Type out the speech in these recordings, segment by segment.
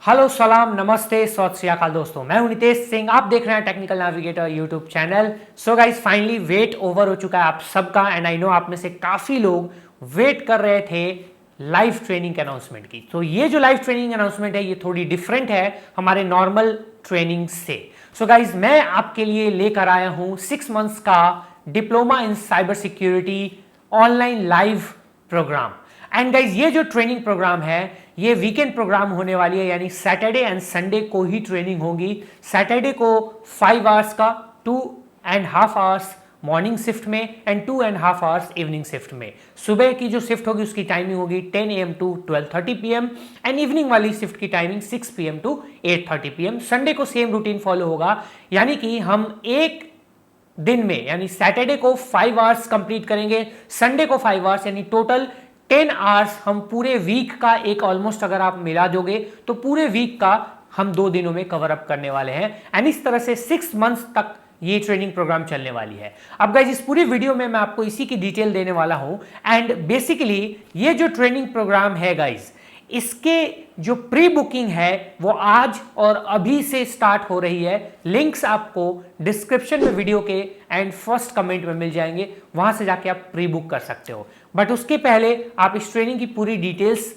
Hello, सलाम, नमस्ते, सत श्री अकाल दोस्तों। मैं हूं नितेश सिंह, आप देख रहे हैं technical navigator YouTube channel. So guys, finally wait over हो चुका है आप सबका एंड आई नो आप में से काफी लोग वेट कर रहे थे लाइव ट्रेनिंग के अनाउंसमेंट की। तो ये जो लाइव ट्रेनिंग अनाउंसमेंट है ये थोड़ी डिफरेंट है हमारे नॉर्मल ट्रेनिंग से। सो गाइस, मैं आपके लिए लेकर आया हूं 6 मंथ्स का diploma in cyber security online live program. And guys, ये जो ट्रेनिंग प्रोग्राम है ये वीकेंड प्रोग्राम होने वाली है, यानी सैटरडे एंड संडे को ही ट्रेनिंग होगी। सैटरडे को 5 आवर्स का 2.5 आवर्स मॉर्निंग शिफ्ट में एंड 2.5 आवर्स इवनिंग शिफ्ट में। सुबह की जो शिफ्ट होगी उसकी टाइमिंग होगी 10 AM to 12:30 PM and evening वाली शिफ्ट की timing 6 PM to 8:30 PM। Sunday को सेम रूटीन फॉलो होगा, यानी कि हम एक दिन में यानी सैटरडे को 5 आवर्स कंप्लीट करेंगे, संडे को 5 आवर्स, यानी टोटल 10 आवर्स हम पूरे वीक का एक ऑलमोस्ट अगर आप मिला दोगे तो पूरे वीक का हम 2 दिनों में कवर अप करने वाले हैं। एंड इस तरह से 6 मंथ्स तक ये ट्रेनिंग प्रोग्राम चलने वाली है। अब गाइज, इस पूरी वीडियो में मैं आपको इसी की डिटेल देने वाला हूं। एंड बेसिकली ये जो ट्रेनिंग प्रोग्राम है गाइज, इसके जो प्री बुकिंग है वो आज और अभी से स्टार्ट हो रही है। लिंक्स आपको डिस्क्रिप्शन में वीडियो के एंड फर्स्ट कमेंट में मिल जाएंगे, वहां से जाके आप प्री बुक कर सकते हो। बट उसके पहले आप इस ट्रेनिंग की पूरी डिटेल्स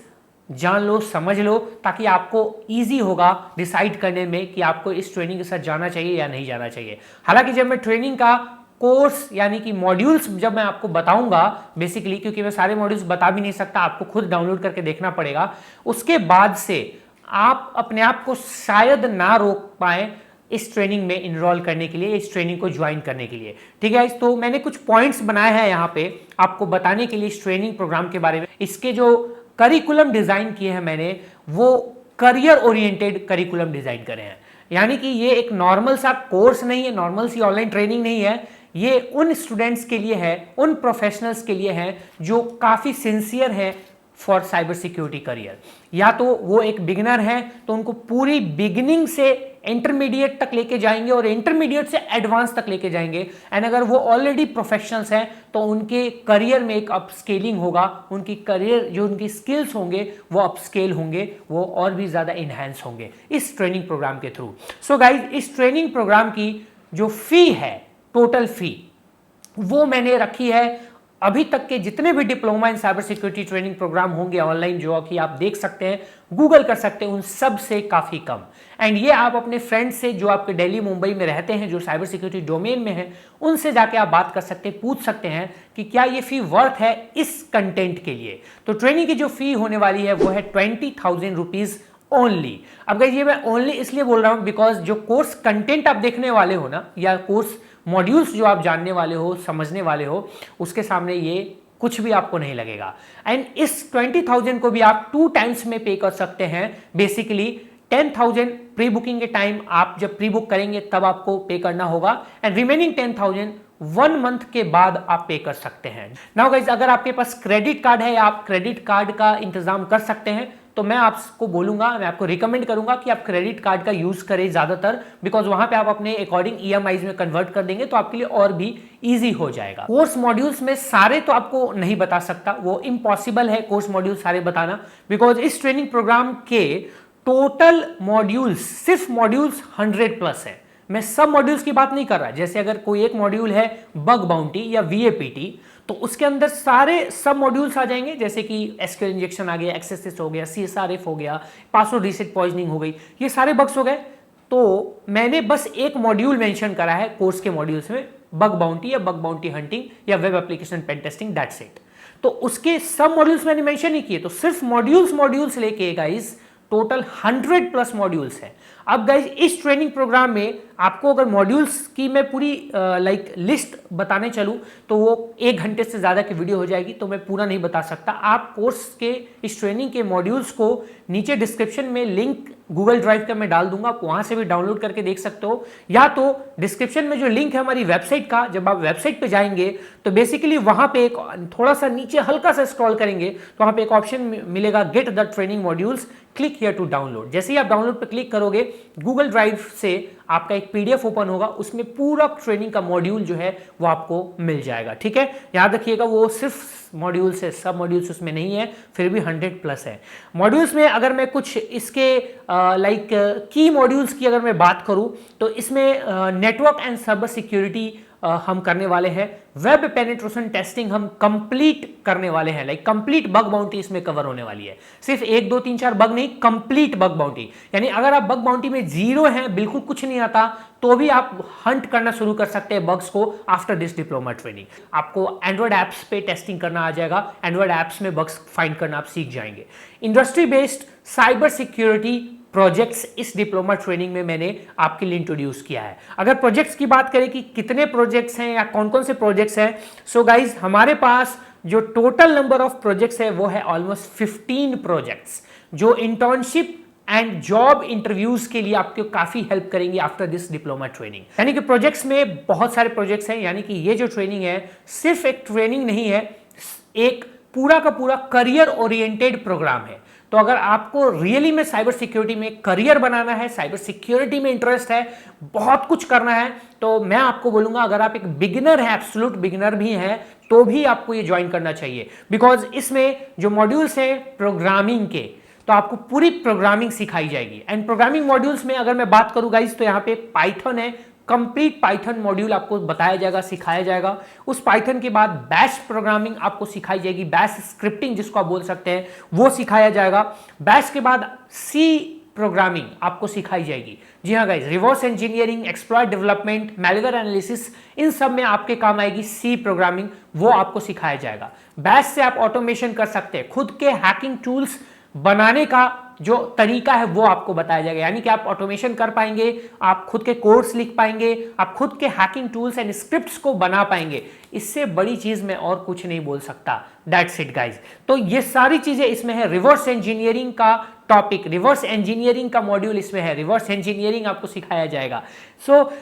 जान लो, समझ लो, ताकि आपको इजी होगा डिसाइड करने में कि आपको इस ट्रेनिंग के साथ जाना चाहिए या नहीं जाना चाहिए। हालांकि जब मैं ट्रेनिंग का कोर्स यानी कि मॉड्यूल्स जब मैं आपको बताऊंगा, बेसिकली क्योंकि मैं सारे मॉड्यूल्स बता भी नहीं सकता, आपको खुद डाउनलोड करके देखना पड़ेगा, उसके बाद से आप अपने आप को शायद ना रोक पाए इस ट्रेनिंग में इनरोल करने के लिए, इस ट्रेनिंग को ज्वाइन करने के लिए। ठीक है, तो मैंने कुछ पॉइंट्स बनाए हैं यहाँ पे आपको बताने के लिए इस ट्रेनिंग प्रोग्राम के बारे में। इसके जो करिकुलम डिजाइन किए हैं मैंने, वो करियर ओरिएंटेड करिकुलम डिजाइन करे हैं, यानी कि ये एक नॉर्मल सा कोर्स नहीं है, नॉर्मल सी ऑनलाइन ट्रेनिंग नहीं है। ये उन स्टूडेंट्स के लिए है, उन प्रोफेशनल्स के लिए है जो काफी सिंसियर है फॉर साइबर सिक्योरिटी करियर। या तो वो एक बिगिनर है तो उनको पूरी बिगिनिंग से इंटरमीडिएट तक लेके जाएंगे और इंटरमीडिएट से एडवांस तक लेके जाएंगे। एंड अगर वो ऑलरेडी प्रोफेशनल्स हैं तो उनके करियर में एक अपस्केलिंग होगा, उनकी करियर जो उनकी स्किल्स होंगे वो अपस्केल होंगे, वो और भी ज्यादा इनहैंस होंगे इस ट्रेनिंग प्रोग्राम के थ्रू। सो गाइज, इस ट्रेनिंग प्रोग्राम की जो फी है, टोटल फी, वो मैंने रखी है अभी तक के जितने भी diploma in cyber security training program होंगे ऑनलाइन, जो कि आप देख सकते हैं, गूगल कर सकते हैं, उन सब से काफी कम। एंड ये आप अपने फ्रेंड्स से जो आपके दिल्ली मुंबई में रहते हैं, जो साइबर सिक्योरिटी डोमेन में हैं, उनसे जाके आप बात कर सकते हैं, पूछ सकते हैं कि क्या ये फी वर्थ है इस कंटेंट के लिए। तो ट्रेनिंग की जो फी होने वाली है वो है 20,000 रुपीज ओनली। अब गाइस, ये मैं ओनली इसलिए बोल रहा हूं बिकॉज जो कोर्स कंटेंट आप देखने वाले हो ना, या कोर्स मॉड्यूल्स जो आप जानने वाले हो, समझने वाले हो, उसके सामने ये कुछ भी आपको नहीं लगेगा। एंड इस 20,000 को भी आप 2 टाइम्स में पे कर सकते हैं। बेसिकली 10,000 प्री बुकिंग के टाइम, आप जब प्री बुक करेंगे तब आपको पे करना होगा, एंड रिमेनिंग 10,000 1 मंथ के बाद आप पे कर सकते हैं। नाउ गाइज, अगर आपके पास क्रेडिट कार्ड है या आप क्रेडिट कार्ड का इंतजाम कर सकते हैं, तो मैं आपको बोलूंगा, मैं आपको रिकमेंड करूंगा कि आप क्रेडिट कार्ड का यूज करें ज्यादातर, बिकॉज वहां पे आप अपने अकॉर्डिंग ईएमआईज में कन्वर्ट कर देंगे तो आपके लिए और भी इजी हो जाएगा। कोर्स मॉड्यूल्स में सारे तो आपको नहीं बता सकता, वो इम्पॉसिबल है कोर्स मॉड्यूल सारे बताना, बिकॉज इस ट्रेनिंग प्रोग्राम के टोटल मॉड्यूल्स, सिर्फ मॉड्यूल्स 100+ है। मैं सब मॉड्यूल्स की बात नहीं कर रहा। जैसे अगर कोई एक मॉड्यूल है बग बाउंटी या वीएपीटी, तो उसके अंदर सारे सब मॉड्यूल्स आ जाएंगे, जैसे कि एसक्यूएल इंजेक्शन आ गया, एक्सेस हो गया, सीएसआरएफ हो गया, पासवर्ड रीसेट पॉइजनिंग हो गई, ये सारे बग्स हो गए। तो मैंने बस एक मॉड्यूल मेंशन करा है कोर्स के मॉड्यूल्स में, बग बाउंटी या बग बाउंटी हंटिंग या web application pen testing, that's it. तो उसके सब मॉड्यूल्स मैंने मेंशन नहीं किए, तो सिर्फ मॉड्यूल्स लेके गाइस टोटल 100+ मॉड्यूल्स है। अब गाइज, इस ट्रेनिंग प्रोग्राम में आपको अगर मॉड्यूल्स की मैं पूरी लिस्ट बताने चलूं तो वो 1 घंटे से ज्यादा की वीडियो हो जाएगी, तो मैं पूरा नहीं बता सकता। आप कोर्स के इस ट्रेनिंग के मॉड्यूल्स को नीचे डिस्क्रिप्शन में लिंक गूगल ड्राइव का मैं डाल दूंगा, आप वहां से भी डाउनलोड करके देख सकते हो, या तो डिस्क्रिप्शन में जो लिंक है हमारी वेबसाइट का, जब आप वेबसाइट पे जाएंगे तो बेसिकली वहां पे एक थोड़ा सा नीचे हल्का सा स्क्रॉल करेंगे तो वहां पे एक ऑप्शन मिलेगा get the training modules, click here to download. जैसे ही आप डाउनलोड पे क्लिक करोगे, गूगल ड्राइव से आपका एक पीडीएफ ओपन होगा, उसमें पूरा ट्रेनिंग का मॉड्यूल जो है वो आपको मिल जाएगा। ठीक है, याद रखिएगा वो सिर्फ मॉड्यूल्स है, सब मॉड्यूल्स उसमें नहीं है, फिर भी 100+ है मॉड्यूल्स में। अगर मैं कुछ इसके लाइक की मॉड्यूल्स की अगर मैं बात करूं तो इसमें नेटवर्क एंड साइबर सिक्योरिटी हम करने वाले हैं, वेब पेनिट्रेशन टेस्टिंग हम कंप्लीट करने वाले हैं, लाइक कंप्लीट बग बाउंटी इसमें कवर होने वाली है, सिर्फ 1 2 3 4 बग नहीं, कंप्लीट बग बाउंटी। यानी अगर आप बग बाउंटी में 0 हैं, बिल्कुल कुछ नहीं आता, तो भी आप हंट करना शुरू कर सकते हैं बग्स को आफ्टर दिस डिप्लोमा ट्रेनिंग। आपको एंड्रॉइड ऐप्स पे टेस्टिंग करना आ जाएगा, एंड्रॉइड ऐप्स में बग्स फाइंड करना आप सीख जाएंगे। Industry based cyber security projects इस डिप्लोमा ट्रेनिंग में मैंने आपके लिए इंट्रोड्यूस किया है। अगर प्रोजेक्ट्स की बात करें कि कितने प्रोजेक्ट्स हैं या कौन कौन से प्रोजेक्ट्स हैं, सो गाइज हमारे पास जो टोटल नंबर ऑफ प्रोजेक्ट्स है वो है ऑलमोस्ट 15 प्रोजेक्ट्स, जो इंटर्नशिप एंड जॉब इंटरव्यूज के लिए आपको काफी हेल्प करेंगे आफ्टर दिस डिप्लोमा ट्रेनिंग। यानी कि प्रोजेक्ट्स में बहुत सारे प्रोजेक्ट्स हैं, यानी कि ये जो ट्रेनिंग है सिर्फ एक ट्रेनिंग नहीं है, एक पूरा का पूरा करियर ओरिएंटेड प्रोग्राम है। तो अगर आपको रियली में साइबर सिक्योरिटी में करियर बनाना है, साइबर सिक्योरिटी में इंटरेस्ट है, बहुत कुछ करना है, तो मैं आपको बोलूंगा अगर आप एक बिगिनर है, एब्सोल्यूट बिगिनर भी हैं, तो भी आपको ये ज्वाइन करना चाहिए। बिकॉज इसमें जो मॉड्यूल्स हैं प्रोग्रामिंग के, तो आपको पूरी प्रोग्रामिंग सिखाई जाएगी। एंड प्रोग्रामिंग मॉड्यूल्स में अगर मैं बात करूं गाइस, तो यहाँ पे पाइथन है, कंप्लीट पाइथन मॉड्यूल आपको बताया जाएगा, सिखाया जाएगा। उस पाइथन के बाद बैश प्रोग्रामिंग आपको सिखाई जाएगी, बैश स्क्रिप्टिंग जिसको आप बोल सकते हैं वो सिखाया जाएगा। बैश के बाद सी प्रोग्रामिंग आपको सिखाई जाएगी। जी हाँ guys, reverse engineering, exploit development, malware analysis, इन सब में आपके काम आएगी सी प्रोग्रामिंग, वो आपको सिखाया जाएगा। बैश से आप ऑटोमेशन कर सकते हैं, खुद के हैकिंग टूल्स बनाने का जो तरीका है वो आपको बताया जाएगा। यानी कि आप ऑटोमेशन कर पाएंगे, आप खुद के कोड्स लिख पाएंगे, आप खुद के हैकिंग टूल्स एंड स्क्रिप्ट्स को बना पाएंगे। इससे बड़ी चीज मैं और कुछ नहीं बोल सकता। That's it guys. तो ये सारी चीजें इसमें है। रिवर्स इंजीनियरिंग का टॉपिक, रिवर्स इंजीनियरिंग का मॉड्यूल इसमें है, रिवर्स इंजीनियरिंग आपको सिखाया जाएगा। सो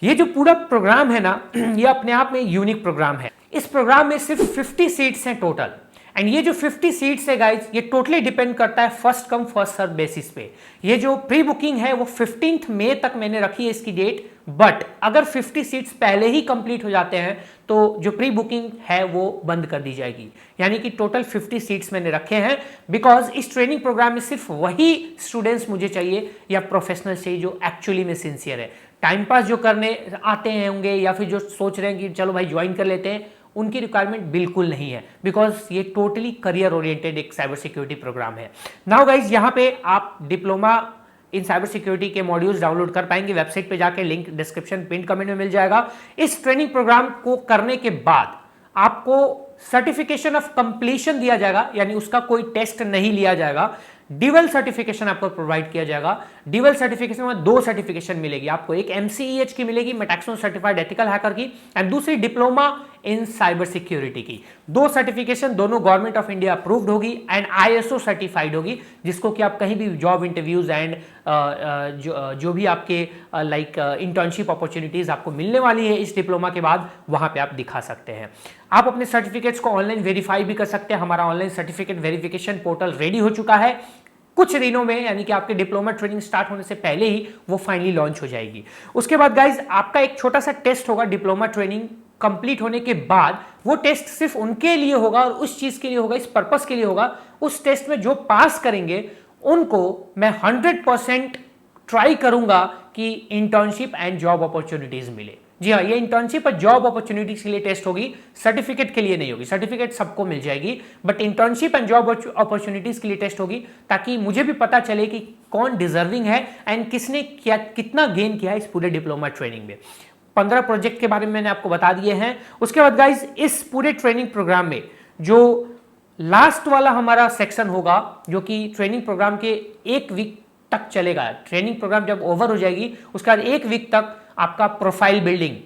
ये जो पूरा प्रोग्राम है ना, ये अपने आप में यूनिक प्रोग्राम है। इस प्रोग्राम में सिर्फ 50 सीट्स हैं टोटल। एंड ये जो 50 सीट्स है गाइज, ये टोटली डिपेंड करता है first come first serve basis पे। ये जो प्री बुकिंग है वो 15 मई तक मैंने रखी है इसकी डेट, बट अगर 50 सीट्स पहले ही कंप्लीट हो जाते हैं तो जो प्री बुकिंग है वो बंद कर दी जाएगी। यानी कि टोटल 50 सीट्स मैंने रखे हैं, बिकॉज इस ट्रेनिंग प्रोग्राम में सिर्फ वही स्टूडेंट्स मुझे चाहिए या प्रोफेशनल चाहिए जो एक्चुअली में सिंसियर है। टाइम पास जो करने आते हैं होंगे या फिर जो सोच रहे हैं कि चलो भाई ज्वाइन कर लेते हैं, उनकी रिक्वायरमेंट बिल्कुल नहीं है, बिकॉज ये टोटली करियर ओरिएंटेड एक साइबर सिक्योरिटी प्रोग्राम है। नाउ गाइज, यहाँ पे आप डिप्लोमा इन साइबर सिक्योरिटी के मॉड्यूल्स डाउनलोड कर पाएंगे, वेबसाइट पे जाके, लिंक डिस्क्रिप्शन पिन कमेंट में मिल जाएगा। इस ट्रेनिंग प्रोग्राम को करने के बाद आपको सर्टिफिकेशन ऑफ कंप्लीशन दिया जाएगा, यानी उसका कोई टेस्ट नहीं लिया जाएगा। डिवल सर्टिफिकेशन आपको प्रोवाइड किया जाएगा। डिवल सर्टिफिकेशन में 2 सर्टिफिकेशन मिलेगी आपको, एक MCEH की मिलेगी, मेटाक्सो सर्टिफाइड एथिकल हैकर की, एंड दूसरी डिप्लोमा इन साइबर सिक्योरिटी की। 2 सर्टिफिकेशन दोनों गवर्नमेंट ऑफ इंडिया अप्रूव्ड होगी एंड ISO सर्टिफाइड होगी, जिसको कि आप कहीं भी जॉब इंटरव्यूज एंड जो भी आपके लाइक इंटर्नशिप अपॉर्चुनिटीज आपको मिलने वाली है इस डिप्लोमा के बाद, वहां पे आप दिखा सकते हैं। आप अपने सर्टिफिकेट्स को ऑनलाइन वेरीफाई भी कर सकते हैं। हमारा online certificate verification portal ready हो चुका है कुछ दिनों में, यानी कि आपके डिप्लोमा ट्रेनिंग स्टार्ट होने से पहले ही वो फाइनली लॉन्च हो जाएगी। उसके बाद गाइज आपका एक छोटा सा टेस्ट होगा डिप्लोमा ट्रेनिंग कंप्लीट होने के बाद। वो टेस्ट सिर्फ उनके लिए होगा और उस चीज के लिए होगा, इस पर्पस के लिए होगा। उस टेस्ट में जो पास करेंगे उनको मैं 100% ट्राई करूंगा कि इंटर्नशिप एंड जॉब अपॉर्चुनिटीज मिले। जी हाँ, ये इंटर्नशिप और जॉब अपॉर्चुनिटीज के लिए टेस्ट होगी, सर्टिफिकेट के लिए नहीं होगी। सर्टिफिकेट सबको मिल जाएगी, but internship and job opportunities के लिए टेस्ट होगी, ताकि मुझे भी पता चले कि कौन डिजर्विंग है एंड किसने क्या कितना गेन किया है इस पूरे डिप्लोमा ट्रेनिंग में। 15 प्रोजेक्ट के बारे में मैंने आपको बता दिए हैं। उसके बाद गाइज इस पूरे ट्रेनिंग प्रोग्राम में जो लास्ट वाला हमारा सेक्शन होगा, जो कि ट्रेनिंग प्रोग्राम के 1 वीक तक चलेगा। ट्रेनिंग प्रोग्राम जब ओवर हो जाएगी उसके बाद 1 वीक तक आपका profile building,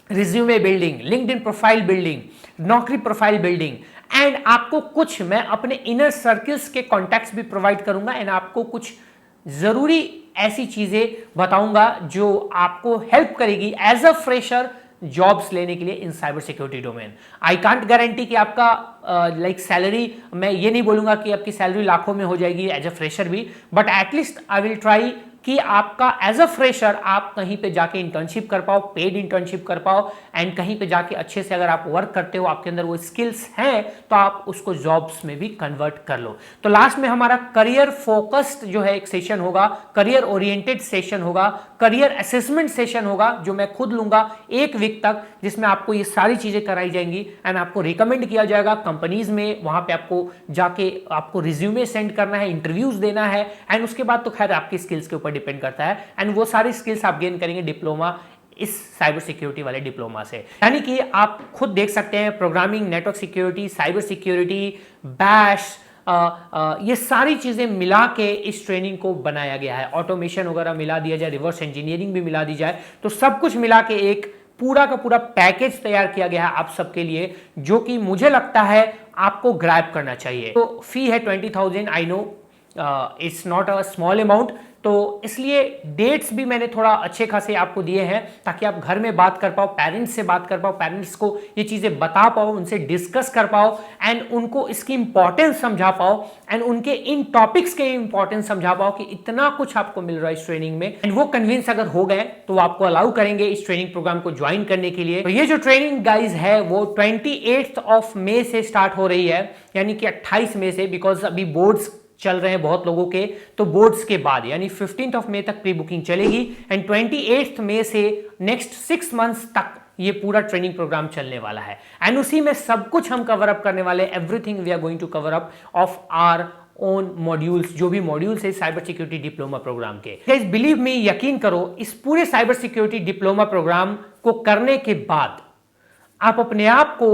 resume building, LinkedIn profile building, नौकरी प्रोफाइल बिल्डिंग, एंड आपको कुछ मैं अपने इनर सर्कल्स के कॉन्टैक्ट्स भी प्रोवाइड करूंगा एंड आपको कुछ जरूरी ऐसी चीजें बताऊंगा जो आपको हेल्प करेगी एज अ फ्रेशर जॉब्स लेने के लिए in cyber security domain. I can't guarantee कि आपका लाइक सैलरी, मैं ये नहीं बोलूंगा कि आपकी सैलरी लाखों में हो जाएगी एज अ फ्रेशर भी, but at least I will try कि आपका एज अ फ्रेशर आप कहीं पे जाके इंटर्नशिप कर पाओ, पेड इंटर्नशिप कर पाओ, एंड कहीं पे जाके अच्छे से अगर आप वर्क करते हो, आपके अंदर वो स्किल्स हैं, तो आप उसको जॉब्स में भी कन्वर्ट कर लो। तो लास्ट में हमारा करियर फोकस्ड जो है एक सेशन होगा, करियर ओरिएंटेड सेशन होगा, करियर असेसमेंट सेशन होगा, जो मैं खुद लूंगा 1 वीक तक, जिसमें आपको ये सारी चीजें कराई जाएंगी एंड आपको रिकमेंड किया जाएगा कंपनीज में। वहां पे आपको जाके आपको रिज्यूमे सेंड करना है, इंटरव्यूज देना है, एंड उसके बाद तो खैर आपकी स्किल्स के ऊपर डिपेंड करता है, एंड वो सारी स्किल्स आप गेन करेंगे डिप्लोमा, इस साइबर सिक्योरिटी वाले डिप्लोमा से। यानी कि आप खुद देख सकते हैं, programming, network security, cyber security, bash, ये सारी चीजें मिला के इस ट्रेनिंग को बनाया गया है। ऑटोमेशन वगैरह मिला दिया जाए, रिवर्स इंजीनियरिंग भी मिला दी जाए, तो सब कुछ मिला के एक पूरा का पूरा पैकेज तैयार किया गया है आप सबके लिए, जो कि मुझे लगता है आपको ग्रैब करना चाहिए। तो फी है 20,000, I know it's not a small amount, तो इसलिए डेट्स भी मैंने थोड़ा अच्छे खासे आपको दिए हैं ताकि आप घर में बात कर पाओ, पेरेंट्स से बात कर पाओ, पेरेंट्स को ये चीजें बता पाओ, उनसे डिस्कस कर पाओ, एंड उनको इसकी इंपॉर्टेंस समझा पाओ, एंड उनके इन टॉपिक्स के इंपॉर्टेंस समझा पाओ कि इतना कुछ आपको मिल रहा है इस ट्रेनिंग में, एंड वो कन्विंस अगर हो गए तो आपको अलाउ करेंगे इस ट्रेनिंग प्रोग्राम को ज्वाइन करने के लिए। तो ये जो ट्रेनिंग गाइज है वो 28 मई से स्टार्ट हो रही है, यानी कि 28 मई से, बिकॉज अभी बोर्ड्स चल रहे हैं बहुत लोगों के, तो बोर्ड्स के बाद यानी 15 मई तक प्री बुकिंग चलेगी, एंड 28 मई से नेक्स्ट 6 मंथ्स तक ये पूरा ट्रेनिंग प्रोग्राम चलने वाला है, एंड उसी में सब कुछ हम कवर अप करने वाले, everything we are going to cover up of our own modules, जो भी मॉड्यूल्स है साइबर सिक्योरिटी डिप्लोमा प्रोग्राम के। गाइस बिलीव मी, यकीन करो, इस पूरे साइबर सिक्योरिटी डिप्लोमा प्रोग्राम को करने के बाद आप अपने आप को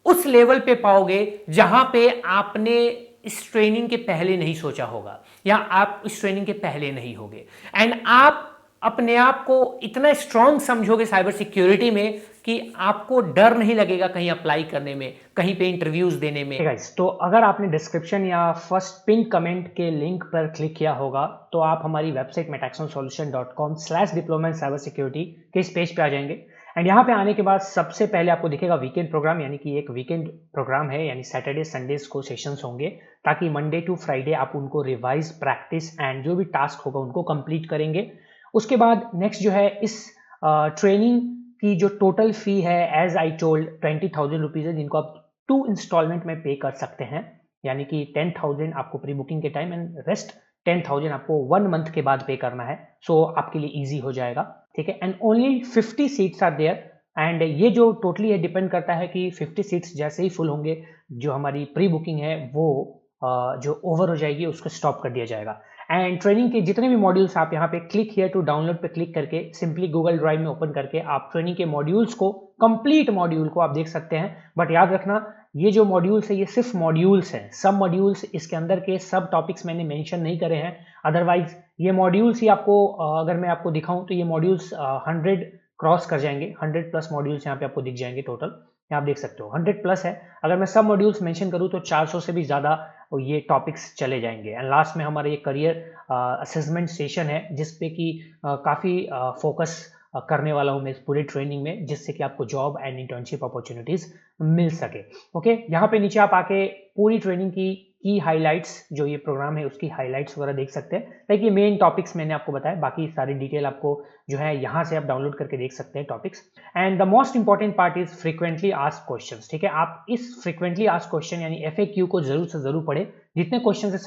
उस लेवल पे पाओगे जहां पे आपने इस ट्रेनिंग के पहले नहीं सोचा होगा, या आप इस ट्रेनिंग के पहले नहीं होगे, एंड आप अपने आप को इतना स्ट्रांग समझोगे साइबर सिक्योरिटी में कि आपको डर नहीं लगेगा कहीं अप्लाई करने में, कहीं पे इंटरव्यूज देने में। गाइस, तो अगर आपने डिस्क्रिप्शन या फर्स्ट पिन कमेंट के लिंक पर क्लिक किया होगा तो आप हमारी website metaxonsolution.com/diploma in cyber security के इस पेज पे आ जाएंगे, एंड यहाँ पे आने के बाद सबसे पहले आपको दिखेगा वीकेंड प्रोग्राम, यानी कि एक वीकेंड प्रोग्राम है, यानी सैटरडे संडेज को सेशंस होंगे, ताकि मंडे टू फ्राइडे आप उनको रिवाइज, प्रैक्टिस एंड जो भी टास्क होगा उनको कंप्लीट करेंगे। उसके बाद नेक्स्ट जो है, इस ट्रेनिंग की जो टोटल फी है एज आई टोल्ड 20,000 रुपीज है, जिनको आप 2 इंस्टॉलमेंट में पे कर सकते हैं, यानी कि 10,000 आपको प्री बुकिंग के टाइम एंड रेस्ट 10,000 आपको 1 मंथ के बाद पे करना है, सो आपके लिए ईजी हो जाएगा, ठीक है। And only 50 seats are there, and ये जो टोटली है डिपेंड करता है कि 50 सीट्स जैसे ही फुल होंगे, जो हमारी प्री बुकिंग है वो जो ओवर हो जाएगी उसको स्टॉप कर दिया जाएगा। एंड ट्रेनिंग के जितने भी मॉड्यूल्स आप यहाँ पे क्लिक हियर टू डाउनलोड पे क्लिक करके सिंपली गूगल ड्राइव में ओपन करके आप ट्रेनिंग के मॉड्यूल्स को, कंप्लीट मॉड्यूल को आप देख सकते हैं। बट याद रखना, ये जो मॉड्यूल्स है ये सिर्फ मॉड्यूल्स हैं, सब मॉड्यूल्स, इसके अंदर के सब टॉपिक्स मैंने मेंशन नहीं करे हैं। अदरवाइज ये मॉड्यूल्स ही आपको अगर मैं आपको दिखाऊं तो ये मॉड्यूल्स 100 क्रॉस कर जाएंगे, 100+ मॉड्यूल्स यहाँ पे आपको दिख जाएंगे टोटल, आप देख सकते हो 100+ है। अगर मैं सब मॉड्यूल्स मेंशन करूँ तो 400 से भी ज़्यादा ये टॉपिक्स चले जाएंगे। एंड लास्ट में हमारा ये करियर असेसमेंट सेशन है, जिसपे कि काफ़ी फोकस करने वाला हूँ मैं इस पूरी ट्रेनिंग में, जिससे कि आपको जॉब एंड इंटर्नशिप अपॉर्चुनिटीज मिल सके। ओके, यहाँ पे नीचे आप आके पूरी ट्रेनिंग की हाइलाइट्स, जो ये प्रोग्राम है उसकी हाइलाइट्स वगैरह देख सकते हैं। लाइक ये मेन टॉपिक्स मैंने आपको बताया, बाकी सारी डिटेल आपको जो है यहाँ से आप डाउनलोड करके देख सकते हैं topics. And the most important part is frequently asked questions, ठीक है। आप इस फ्रीक्वेंटली आस्क्ड क्वेश्चन यानी FAQ को जरूर से जरूर पढ़े, जितने क्वेश्चन है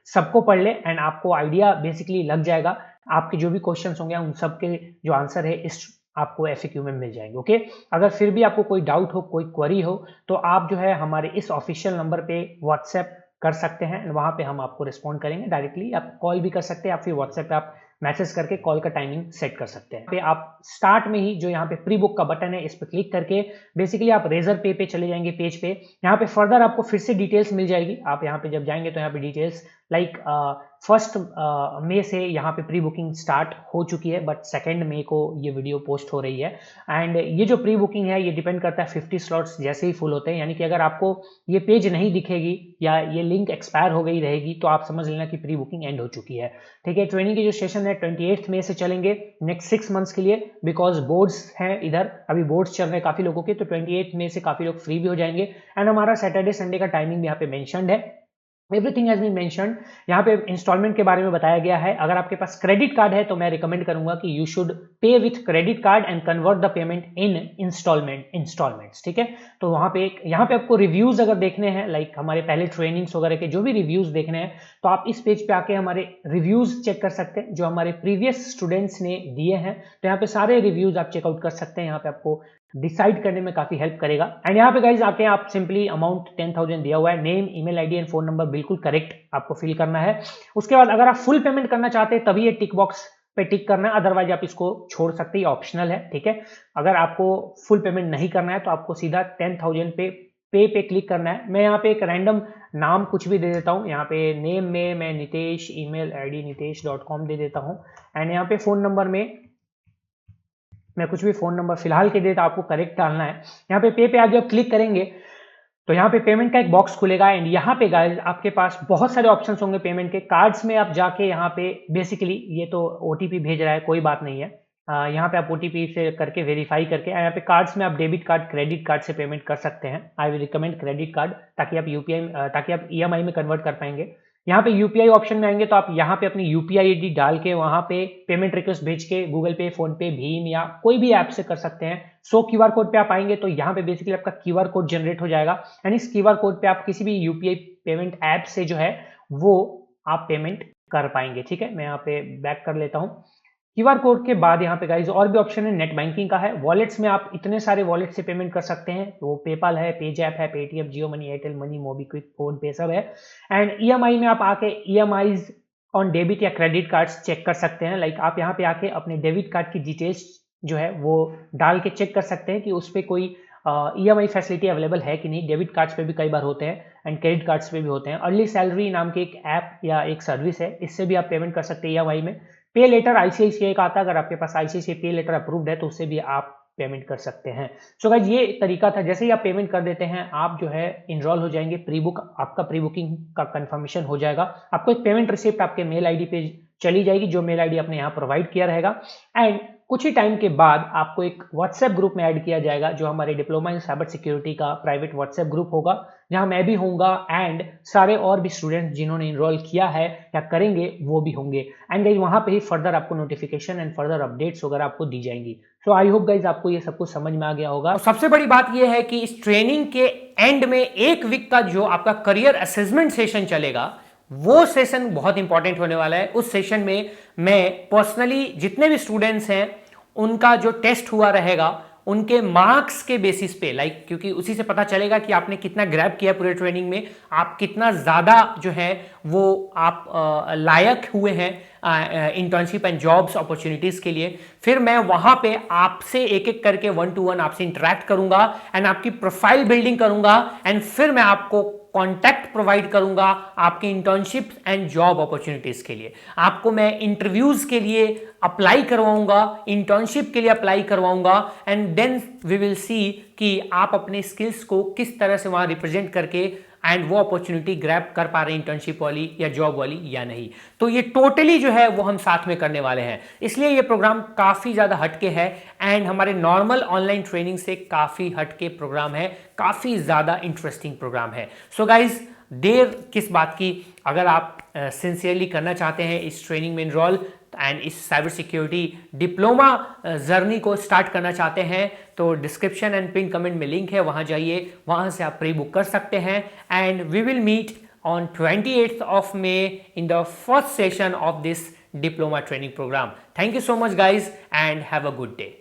सबको पढ़ ले, एंड आपको आइडिया बेसिकली लग जाएगा, आपके जो भी क्वेश्चंस होंगे उन सब के जो आंसर है इस आपको FAQ में मिल जाएंगे। ओके, अगर फिर भी आपको कोई डाउट हो, कोई क्वेरी हो, तो आप जो है हमारे इस ऑफिशियल नंबर पे व्हाट्सएप कर सकते हैं, वहां पे हम आपको रिस्पॉन्ड करेंगे डायरेक्टली। आप कॉल भी कर सकते हैं, या फिर व्हाट्सएप पे आप मैसेज करके कॉल का टाइमिंग सेट कर सकते हैं। आप स्टार्ट में ही जो यहाँ पे प्री बुक का बटन है इस पर क्लिक करके बेसिकली आप रेजर पे चले जाएंगे पेज पे। यहाँ पे फर्दर आपको फिर से डिटेल्स मिल जाएगी। आप यहाँ पे जब जाएंगे तो यहाँ पे डिटेल्स लाइक 1 मई से यहाँ पे प्री बुकिंग स्टार्ट हो चुकी है, बट 2 मई को ये वीडियो पोस्ट हो रही है। एंड ये जो प्री बुकिंग है ये डिपेंड करता है 50 स्लॉट्स जैसे ही फुल होते हैं, यानी कि अगर आपको ये पेज नहीं दिखेगी या ये लिंक एक्सपायर हो गई रहेगी तो आप समझ लेना कि प्री बुकिंग एंड हो चुकी है, ठीक है। ट्रेनिंग के जो सेशन है 28 मई से चलेंगे नेक्स्ट 6 मंथ्स के लिए, बिकॉज बोर्ड्स हैं इधर, अभी बोर्ड्स चल रहे हैं काफी लोगों के, तो 28 मई से काफी लोग फ्री भी हो जाएंगे। एंड हमारा सैटरडे संडे का टाइमिंग भी यहाँ पे मेंशन्ड है। Everything has been mentioned. यहाँ पे इंस्टॉलमेंट के बारे में बताया गया है। अगर आपके पास क्रेडिट कार्ड है तो मैं रिकमेंड करूंगा कि you should pay with credit card and convert the payment in instalments, ठीक है। तो वहां पे यहाँ पे आपको रिव्यूज अगर देखने हैं, लाइक हमारे पहले ट्रेनिंग्स वगैरह के जो भी रिव्यूज देखने हैं, तो आप इस पेज पे आके हमारे रिव्यूज चेक कर सकते हैं जो हमारे प्रीवियस स्टूडेंट्स ने दिए हैं। तो यहाँ पे सारे रिव्यूज आप चेकआउट कर सकते हैं। यहाँ पे आपको डिसाइड करने में काफी हेल्प करेगा। एंड यहाँ पे गाइज आके आप सिंपली अमाउंट 10,000 दिया हुआ है, name, email ID and phone number बिल्कुल करेक्ट आपको फिल करना है। उसके बाद अगर आप फुल पेमेंट करना चाहते हैं तभी ये टिक बॉक्स पे टिक करना है, अदरवाइज आप इसको छोड़ सकते हैं, ऑप्शनल है, ठीक है। अगर आपको फुल पेमेंट नहीं करना है तो आपको सीधा 10,000 पे क्लिक करना है। मैं यहाँ पे एक रैंडम नाम कुछ भी दे देता हूँ। यहाँ पे नेम में मैं नितेश, ईमेल आईडी nitesh.com दे देता हूँ। एंड यहाँ पे फोन नंबर में मैं कुछ भी फोन नंबर फिलहाल के देता, आपको करेक्ट डालना है। यहाँ पे आप जब क्लिक करेंगे तो यहाँ पे पेमेंट का एक बॉक्स खुलेगा। एंड यहाँ पे गाइस आपके पास बहुत सारे ऑप्शंस होंगे पेमेंट के। कार्ड्स में आप जाके यहाँ पे बेसिकली ये तो ओटीपी भेज रहा है, कोई बात नहीं है। यहाँ पे आप ओटीपी से करके वेरीफाई करके यहाँ पे कार्ड्स में आप डेबिट कार्ड, क्रेडिट कार्ड से पेमेंट कर सकते हैं। I will recommend credit card ताकि आप ईएमआई में कन्वर्ट कर पाएंगे। यहाँ पे यूपीआई ऑप्शन में आएंगे तो आप यहाँ पे अपनी यूपीआई आईडी डाल के वहां पे पेमेंट रिक्वेस्ट भेज के गूगल पे, फोन पे, भीम या कोई भी ऐप से कर सकते हैं। सो क्यूआर कोड पे आप आएंगे तो यहाँ पे बेसिकली आपका क्यूआर कोड जनरेट हो जाएगा। एंड इस क्यूआर कोड पे आप किसी भी यूपीआई पेमेंट ऐप से जो है वो आप पेमेंट कर पाएंगे, ठीक है। मैं यहाँ पे बैक कर लेता हूँ। क्यूआर कोड के बाद यहाँ पे गाइज और भी ऑप्शन है, नेट बैंकिंग का है, वॉलेट्स में आप इतने सारे वॉलेट से पेमेंट कर सकते हैं। वो पेपाल है, पेजैप है, Paytm, Jio money, Airtel money, MobiKwik, PhonePe सब है। एंड ईएमआई में आप आके ईएमआईज ऑन डेबिट या क्रेडिट कार्ड्स चेक कर सकते हैं। लाइक आप यहाँ पे आके अपने डेबिट कार्ड की डिटेल्स जो है वो डाल के चेक कर सकते हैं कि उस पर कोई ईएमआई फैसिलिटी अवेलेबल है कि नहीं। डेबिट कार्ड्स पे भी कई बार होते हैं एंड क्रेडिट कार्ड्स पे भी होते हैं। अर्ली सैलरी नाम की एक ऐप या एक सर्विस है, इससे भी आप पेमेंट कर सकते हैं ईएमआई में। पे लेटर आईसीआईसीआई का आता है, अगर आपके पास आईसीआईसीआई पे लेटर अप्रूव्ड है तो उससे भी आप पेमेंट कर सकते हैं। सो गाइस ये तरीका था। जैसे ही आप पेमेंट कर देते हैं आप जो है इनरोल हो जाएंगे, प्री बुक आपका प्री बुकिंग का कंफर्मेशन हो जाएगा। आपको एक पेमेंट रिसिप्ट आपके मेल आईडी पे चली जाएगी, जो मेल आईडी आपने यहाँ प्रोवाइड किया रहेगा। एंड कुछ ही टाइम के बाद आपको एक व्हाट्सएप ग्रुप में ऐड किया जाएगा जो हमारे डिप्लोमा इन साइबर सिक्योरिटी का प्राइवेट व्हाट्सएप ग्रुप होगा, जहां मैं भी होऊंगा एंड सारे और भी स्टूडेंट जिन्होंने इनरोल किया है या करेंगे वो भी होंगे। एंड गाइस वहां पे ही फर्दर आपको नोटिफिकेशन एंड फर्दर अपडेट्स वगैरह आपको दी जाएंगी। सो आई होप गाइस आपको ये सब कुछ समझ में आ गया होगा। और सबसे बड़ी बात ये है कि इस ट्रेनिंग के एंड में एक वीक का जो आपका करियर असेसमेंट सेशन चलेगा वो सेशन बहुत इंपॉर्टेंट होने वाला है। उस सेशन में मैं पर्सनली जितने भी स्टूडेंट्स हैं उनका जो टेस्ट हुआ रहेगा उनके मार्क्स के बेसिस पे, लाइक क्योंकि उसी से पता चलेगा कि आपने कितना ग्रैब किया पूरे ट्रेनिंग में, आप कितना ज्यादा जो है वो आप लायक हुए हैं इंटर्नशिप एंड जॉब्स अपॉर्चुनिटीज के लिए। फिर मैं वहां पे आपसे एक एक करके 1 to 1 आपसे इंटरेक्ट करूंगा एंड आपकी प्रोफाइल बिल्डिंग करूंगा। एंड फिर मैं आपको कॉन्टैक्ट प्रोवाइड करूंगा आपके इंटर्नशिप एंड जॉब अपॉर्चुनिटीज के लिए। आपको मैं इंटरव्यूज के लिए अप्लाई करवाऊंगा, इंटर्नशिप के लिए अप्लाई करवाऊंगा। And then we will see कि आप अपने स्किल्स को किस तरह से वहां रिप्रेजेंट करके एंड वो अपॉर्चुनिटी ग्रैब कर पा रहे हैं इंटर्नशिप वाली या जॉब वाली या नहीं। तो ये टोटली जो है वो हम साथ में करने वाले हैं, इसलिए ये प्रोग्राम काफी ज्यादा हटके है एंड हमारे नॉर्मल ऑनलाइन ट्रेनिंग से काफी हटके प्रोग्राम है, काफी ज्यादा इंटरेस्टिंग प्रोग्राम है। सो गाइज देर किस बात की, अगर आप सिंसियरली करना चाहते हैं इस ट्रेनिंग में इनरोल एंड इस साइबर सिक्योरिटी डिप्लोमा जर्नी को स्टार्ट करना चाहते हैं तो डिस्क्रिप्शन एंड पिन कमेंट में लिंक है, वहां जाइए, वहां से आप प्री बुक कर सकते हैं। And we will meet on 28th of May in the first session of this diploma training program. Thank you so much guys and have a good day.